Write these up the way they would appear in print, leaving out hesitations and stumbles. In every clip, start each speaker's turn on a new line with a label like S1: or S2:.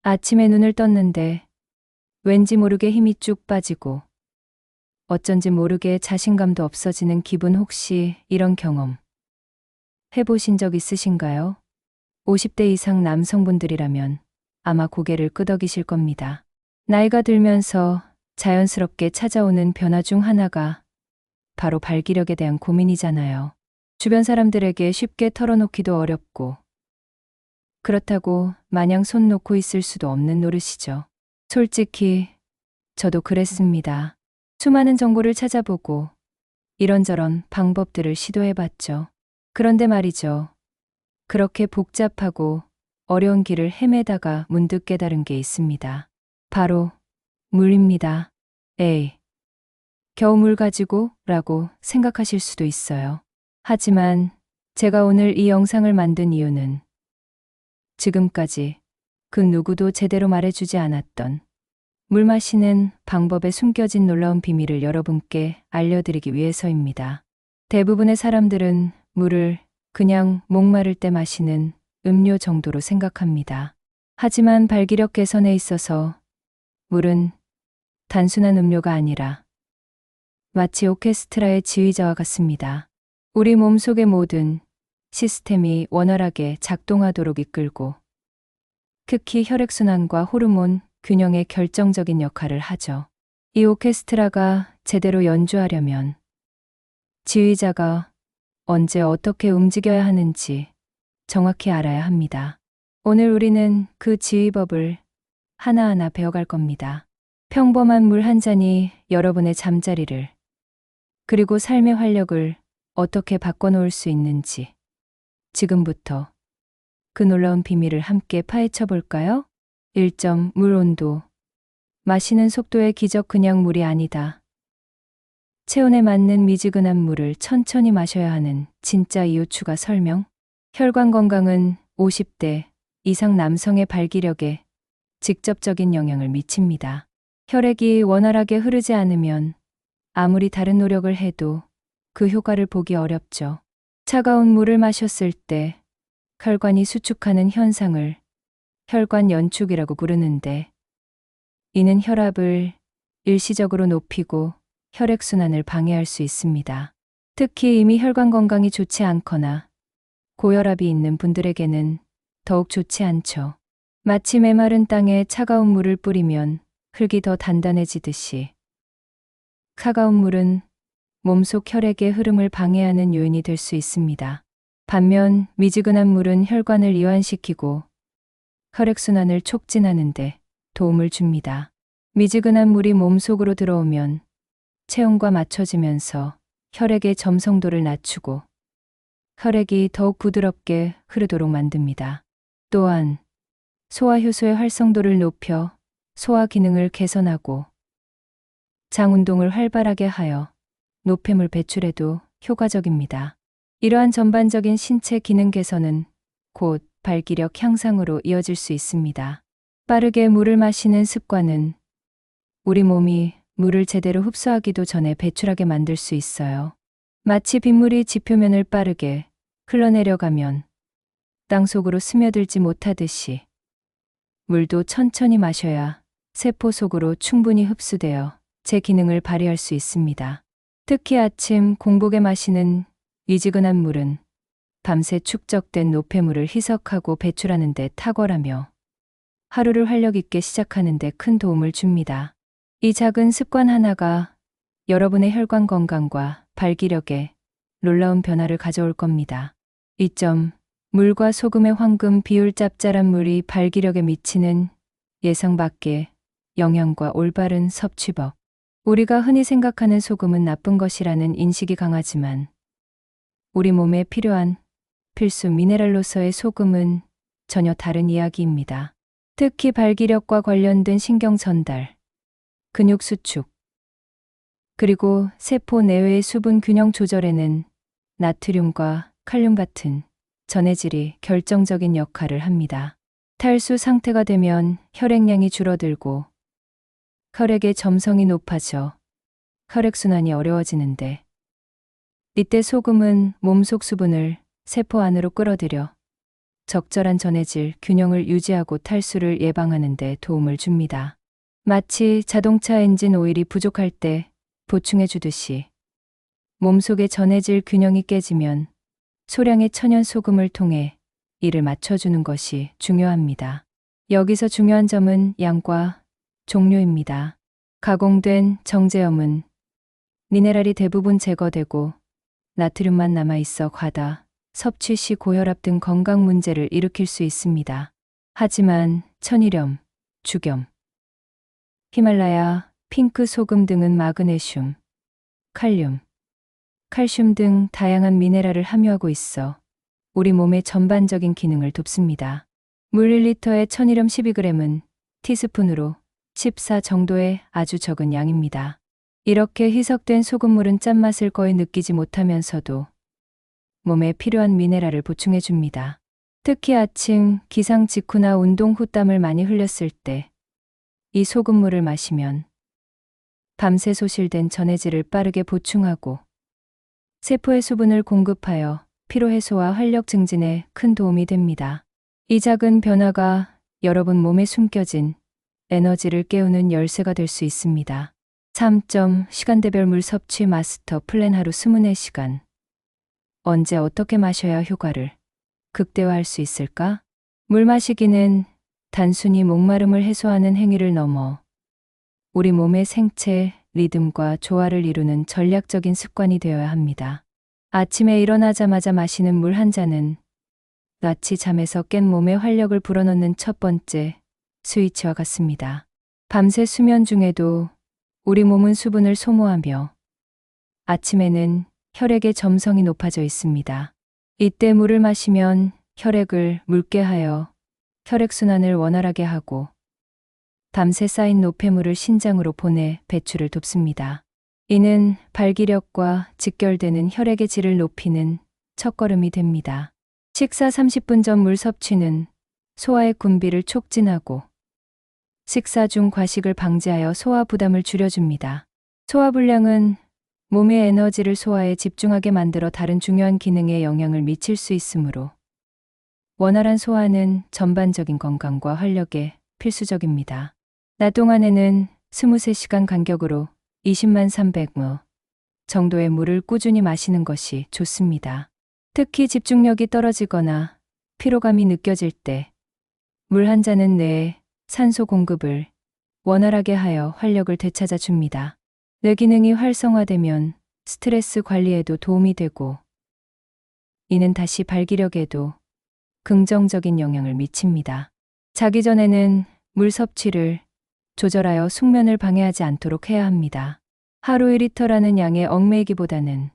S1: 아침에 눈을 떴는데 왠지 모르게 힘이 쭉 빠지고 어쩐지 모르게 자신감도 없어지는 기분. 혹시 이런 경험 해보신 적 있으신가요? 50대 이상 남성분들이라면 아마 고개를 끄덕이실 겁니다. 나이가 들면서 자연스럽게 찾아오는 변화 중 하나가 바로 발기력에 대한 고민이잖아요. 주변 사람들에게 쉽게 털어놓기도 어렵고 그렇다고 마냥 손 놓고 있을 수도 없는 노릇이죠. 솔직히 저도 그랬습니다. 수많은 정보를 찾아보고 이런저런 방법들을 시도해봤죠. 그런데 말이죠. 그렇게 복잡하고 어려운 길을 헤매다가 문득 깨달은 게 있습니다. 바로 물입니다. 에이, 겨우 물 가지고? 라고 생각하실 수도 있어요. 하지만 제가 오늘 이 영상을 만든 이유는 지금까지 그 누구도 제대로 말해주지 않았던 물 마시는 방법에 숨겨진 놀라운 비밀을 여러분께 알려드리기 위해서입니다. 대부분의 사람들은 물을 그냥 목마를 때 마시는 음료 정도로 생각합니다. 하지만 발기력 개선에 있어서 물은 단순한 음료가 아니라 마치 오케스트라의 지휘자와 같습니다. 우리 몸속의 모든 시스템이 원활하게 작동하도록 이끌고 특히 혈액순환과 호르몬 균형에 결정적인 역할을 하죠. 이 오케스트라가 제대로 연주하려면 지휘자가 언제 어떻게 움직여야 하는지 정확히 알아야 합니다. 오늘 우리는 그 지휘법을 하나하나 배워갈 겁니다. 평범한 물 한 잔이 여러분의 잠자리를 그리고 삶의 활력을 어떻게 바꿔놓을 수 있는지 지금부터 그 놀라운 비밀을 함께 파헤쳐 볼까요? 1점 물 온도. 마시는 속도의 기적. 그냥 물이 아니다. 체온에 맞는 미지근한 물을 천천히 마셔야 하는 진짜 이유. 추가 설명. 혈관 건강은 50대 이상 남성의 발기력에 직접적인 영향을 미칩니다. 혈액이 원활하게 흐르지 않으면 아무리 다른 노력을 해도 그 효과를 보기 어렵죠. 차가운 물을 마셨을 때 혈관이 수축하는 현상을 혈관 연축이라고 부르는데 이는 혈압을 일시적으로 높이고 혈액순환을 방해할 수 있습니다. 특히 이미 혈관 건강이 좋지 않거나 고혈압이 있는 분들에게는 더욱 좋지 않죠. 마치 메마른 땅에 차가운 물을 뿌리면 흙이 더 단단해지듯이 차가운 물은 몸속 혈액의 흐름을 방해하는 요인이 될 수 있습니다. 반면 미지근한 물은 혈관을 이완시키고 혈액순환을 촉진하는 데 도움을 줍니다. 미지근한 물이 몸속으로 들어오면 체온과 맞춰지면서 혈액의 점성도를 낮추고 혈액이 더욱 부드럽게 흐르도록 만듭니다. 또한 소화효소의 활성도를 높여 소화 기능을 개선하고 장 운동을 활발하게 하여 노폐물 배출에도 효과적입니다. 이러한 전반적인 신체 기능 개선은 곧 발기력 향상으로 이어질 수 있습니다. 빠르게 물을 마시는 습관은 우리 몸이 물을 제대로 흡수하기도 전에 배출하게 만들 수 있어요. 마치 빗물이 지표면을 빠르게 흘러내려가면 땅속으로 스며들지 못하듯이 물도 천천히 마셔야 세포 속으로 충분히 흡수되어 제 기능을 발휘할 수 있습니다. 특히 아침 공복에 마시는 미지근한 물은 밤새 축적된 노폐물을 희석하고 배출하는 데 탁월하며 하루를 활력 있게 시작하는 데 큰 도움을 줍니다. 이 작은 습관 하나가 여러분의 혈관 건강과 발기력에 놀라운 변화를 가져올 겁니다. 2점 물과 소금의 황금 비율. 짭짤한 물이 발기력에 미치는 예상 밖의 영향과 올바른 섭취법. 우리가 흔히 생각하는 소금은 나쁜 것이라는 인식이 강하지만 우리 몸에 필요한 필수 미네랄로서의 소금은 전혀 다른 이야기입니다. 특히 발기력과 관련된 신경 전달, 근육 수축, 그리고 세포 내외의 수분 균형 조절에는 나트륨과 칼륨 같은 전해질이 결정적인 역할을 합니다. 탈수 상태가 되면 혈액량이 줄어들고 혈액의 점성이 높아져 혈액순환이 어려워지는데 이때 소금은 몸속 수분을 세포 안으로 끌어들여 적절한 전해질 균형을 유지하고 탈수를 예방하는 데 도움을 줍니다. 마치 자동차 엔진 오일이 부족할 때 보충해 주듯이 몸속의 전해질 균형이 깨지면 소량의 천연 소금을 통해 이를 맞춰주는 것이 중요합니다. 여기서 중요한 점은 양과 종류입니다. 가공된 정제염은 미네랄이 대부분 제거되고 나트륨만 남아있어 과다, 섭취 시 고혈압 등 건강 문제를 일으킬 수 있습니다. 하지만 천일염, 죽염, 히말라야, 핑크 소금 등은 마그네슘, 칼륨, 칼슘 등 다양한 미네랄을 함유하고 있어 우리 몸의 전반적인 기능을 돕습니다. 물 1리터에 천일염 12g은 티스푼으로 14 정도의 아주 적은 양입니다. 이렇게 희석된 소금물은 짠맛을 거의 느끼지 못하면서도 몸에 필요한 미네랄을 보충해 줍니다. 특히 아침, 기상 직후나 운동 후 땀을 많이 흘렸을 때 이 소금물을 마시면 밤새 소실된 전해질을 빠르게 보충하고 세포의 수분을 공급하여 피로 해소와 활력 증진에 큰 도움이 됩니다. 이 작은 변화가 여러분 몸에 숨겨진 에너지를 깨우는 열쇠가 될 수 있습니다. 3점 시간대별 물 섭취 마스터 플랜 하루 24시간. 언제 어떻게 마셔야 효과를 극대화할 수 있을까? 물 마시기는 단순히 목마름을 해소하는 행위를 넘어 우리 몸의 생체, 리듬과 조화를 이루는 전략적인 습관이 되어야 합니다. 아침에 일어나자마자 마시는 물 한 잔은 낯이 잠에서 깬 몸에 활력을 불어넣는 첫 번째 스위치와 같습니다. 밤새 수면 중에도 우리 몸은 수분을 소모하며 아침에는 혈액의 점성이 높아져 있습니다. 이때 물을 마시면 혈액을 묽게 하여 혈액순환을 원활하게 하고 밤새 쌓인 노폐물을 신장으로 보내 배출을 돕습니다. 이는 발기력과 직결되는 혈액의 질을 높이는 첫걸음이 됩니다. 식사 30분 전 물 섭취는 소화의 군비를 촉진하고 식사 중 과식을 방지하여 소화 부담을 줄여줍니다. 소화불량은 몸의 에너지를 소화에 집중하게 만들어 다른 중요한 기능에 영향을 미칠 수 있으므로 원활한 소화는 전반적인 건강과 활력에 필수적입니다. 낮 동안에는 23시간 간격으로 20만 300ml 정도의 물을 꾸준히 마시는 것이 좋습니다. 특히 집중력이 떨어지거나 피로감이 느껴질 때 물 한 잔은 뇌에 산소 공급을 원활하게 하여 활력을 되찾아 줍니다. 뇌 기능이 활성화되면 스트레스 관리에도 도움이 되고 이는 다시 발기력에도 긍정적인 영향을 미칩니다. 자기 전에는 물 섭취를 조절하여 숙면을 방해하지 않도록 해야 합니다. 하루 1리터라는 양에 얽매이기보다는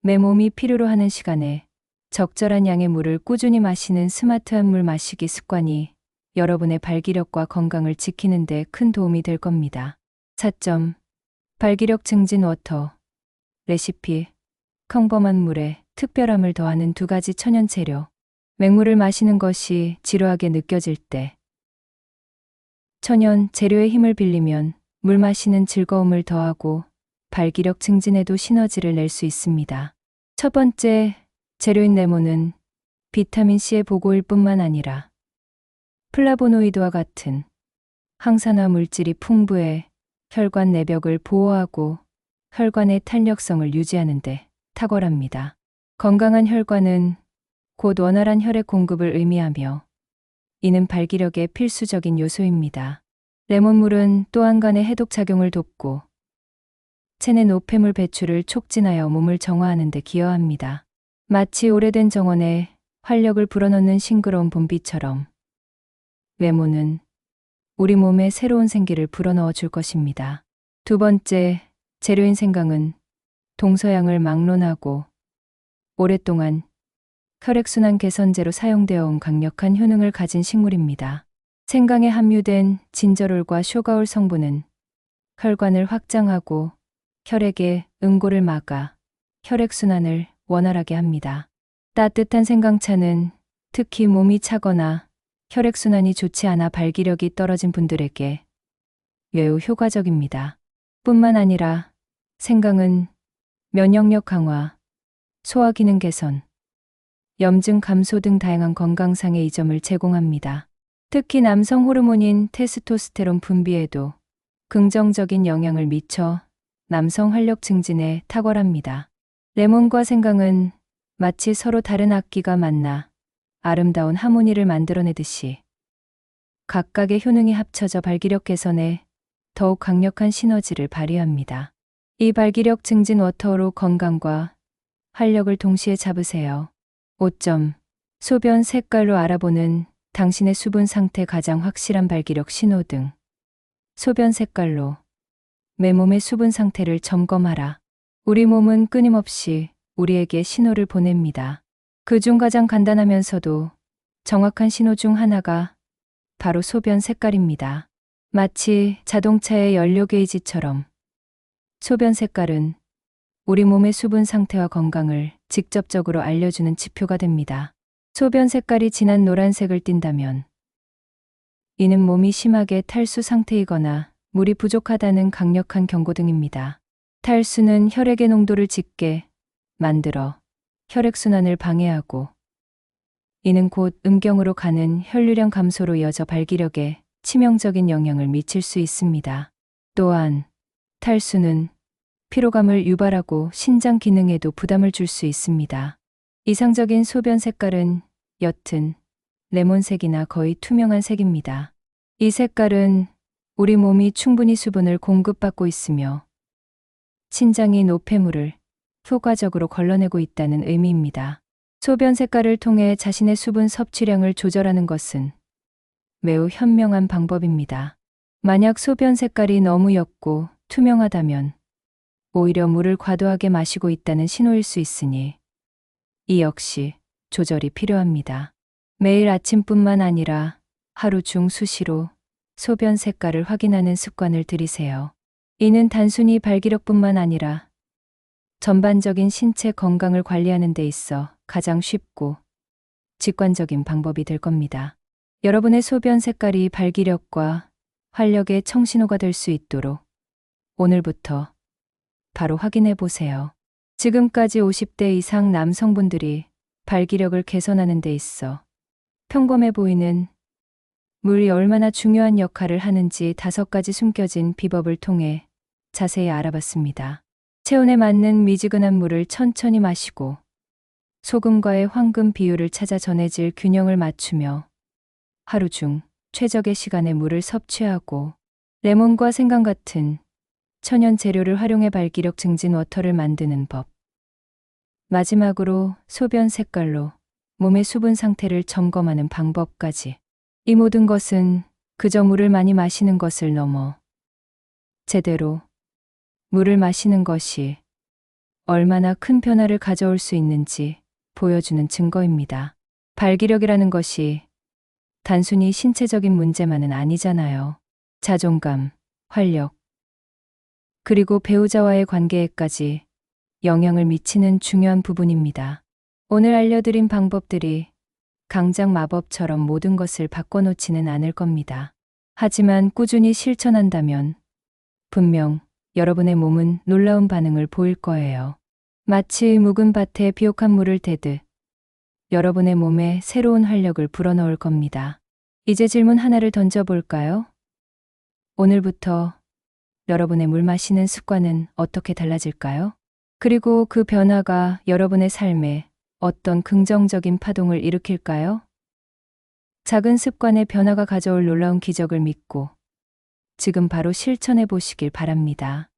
S1: 내 몸이 필요로 하는 시간에 적절한 양의 물을 꾸준히 마시는 스마트한 물 마시기 습관이 여러분의 발기력과 건강을 지키는 데 큰 도움이 될 겁니다. 4점 발기력 증진 워터 레시피 평범한 물에 특별함을 더하는 2가지 천연 재료 맹물을 마시는 것이 지루하게 느껴질 때 천연 재료의 힘을 빌리면 물 마시는 즐거움을 더하고 발기력 증진에도 시너지를 낼 수 있습니다. 첫 번째 재료인 레몬은 비타민C의 보고일 뿐만 아니라 플라보노이드와 같은 항산화 물질이 풍부해 혈관 내벽을 보호하고 혈관의 탄력성을 유지하는 데 탁월합니다. 건강한 혈관은 곧 원활한 혈액 공급을 의미하며 이는 발기력의 필수적인 요소입니다. 레몬물은 또한 간의 해독 작용을 돕고 체내 노폐물 배출을 촉진하여 몸을 정화하는 데 기여합니다. 마치 오래된 정원에 활력을 불어넣는 싱그러운 봄비처럼 레몬은 우리 몸에 새로운 생기를 불어넣어 줄 것입니다. 2번째 재료인 생강은 동서양을 막론하고 오랫동안 혈액순환 개선제로 사용되어 온 강력한 효능을 가진 식물입니다. 생강에 함유된 진저롤과 쇼가올 성분은 혈관을 확장하고 혈액의 응고를 막아 혈액순환을 원활하게 합니다. 따뜻한 생강차는 특히 몸이 차거나 혈액순환이 좋지 않아 발기력이 떨어진 분들에게 매우 효과적입니다. 뿐만 아니라 생강은 면역력 강화, 소화기능 개선, 염증 감소 등 다양한 건강상의 이점을 제공합니다. 특히 남성 호르몬인 테스토스테론 분비에도 긍정적인 영향을 미쳐 남성 활력 증진에 탁월합니다. 레몬과 생강은 마치 서로 다른 악기가 만나 아름다운 하모니를 만들어내듯이 각각의 효능이 합쳐져 발기력 개선에 더욱 강력한 시너지를 발휘합니다. 이 발기력 증진 워터로 건강과 활력을 동시에 잡으세요. 5점. 소변 색깔로 알아보는 당신의 수분 상태 가장 확실한 발기력 신호 등. 소변 색깔로 내 몸의 수분 상태를 점검하라. 우리 몸은 끊임없이 우리에게 신호를 보냅니다. 그중 가장 간단하면서도 정확한 신호 중 하나가 바로 소변 색깔입니다. 마치 자동차의 연료 게이지처럼 소변 색깔은 우리 몸의 수분 상태와 건강을 직접적으로 알려주는 지표가 됩니다. 소변 색깔이 진한 노란색을 띈다면 이는 몸이 심하게 탈수 상태이거나 물이 부족하다는 강력한 경고등입니다. 탈수는 혈액의 농도를 짙게 만들어 혈액순환을 방해하고 이는 곧 음경으로 가는 혈류량 감소로 이어져 발기력에 치명적인 영향을 미칠 수 있습니다. 또한 탈수는 피로감을 유발하고 신장 기능에도 부담을 줄 수 있습니다. 이상적인 소변 색깔은 옅은 레몬색이나 거의 투명한 색입니다. 이 색깔은 우리 몸이 충분히 수분을 공급받고 있으며 신장이 노폐물을 효과적으로 걸러내고 있다는 의미입니다. 소변 색깔을 통해 자신의 수분 섭취량을 조절하는 것은 매우 현명한 방법입니다. 만약 소변 색깔이 너무 옅고 투명하다면 오히려 물을 과도하게 마시고 있다는 신호일 수 있으니 이 역시 조절이 필요합니다. 매일 아침뿐만 아니라 하루 중 수시로 소변 색깔을 확인하는 습관을 들이세요. 이는 단순히 발기력뿐만 아니라 전반적인 신체 건강을 관리하는 데 있어 가장 쉽고 직관적인 방법이 될 겁니다. 여러분의 소변 색깔이 발기력과 활력의 청신호가 될 수 있도록 오늘부터 바로 확인해 보세요. 지금까지 50대 이상 남성분들이 발기력을 개선하는 데 있어 평범해 보이는 물이 얼마나 중요한 역할을 하는지 5가지 숨겨진 비법을 통해 자세히 알아봤습니다. 체온에 맞는 미지근한 물을 천천히 마시고 소금과의 황금 비율을 찾아 전해질 균형을 맞추며 하루 중 최적의 시간에 물을 섭취하고 레몬과 생강 같은 천연 재료를 활용해 발기력 증진 워터를 만드는 법. 마지막으로 소변 색깔로 몸의 수분 상태를 점검하는 방법까지. 이 모든 것은 그저 물을 많이 마시는 것을 넘어 제대로 물을 마시는 것이 얼마나 큰 변화를 가져올 수 있는지 보여주는 증거입니다. 발기력이라는 것이 단순히 신체적인 문제만은 아니잖아요. 자존감, 활력, 그리고 배우자와의 관계에까지 영향을 미치는 중요한 부분입니다. 오늘 알려드린 방법들이 강장 마법처럼 모든 것을 바꿔놓지는 않을 겁니다. 하지만 꾸준히 실천한다면 분명 여러분의 몸은 놀라운 반응을 보일 거예요. 마치 묵은 밭에 비옥한 물을 대듯 여러분의 몸에 새로운 활력을 불어넣을 겁니다. 이제 질문 하나를 던져볼까요? 오늘부터 여러분의 물 마시는 습관은 어떻게 달라질까요? 그리고 그 변화가 여러분의 삶에 어떤 긍정적인 파동을 일으킬까요? 작은 습관의 변화가 가져올 놀라운 기적을 믿고 지금 바로 실천해 보시길 바랍니다.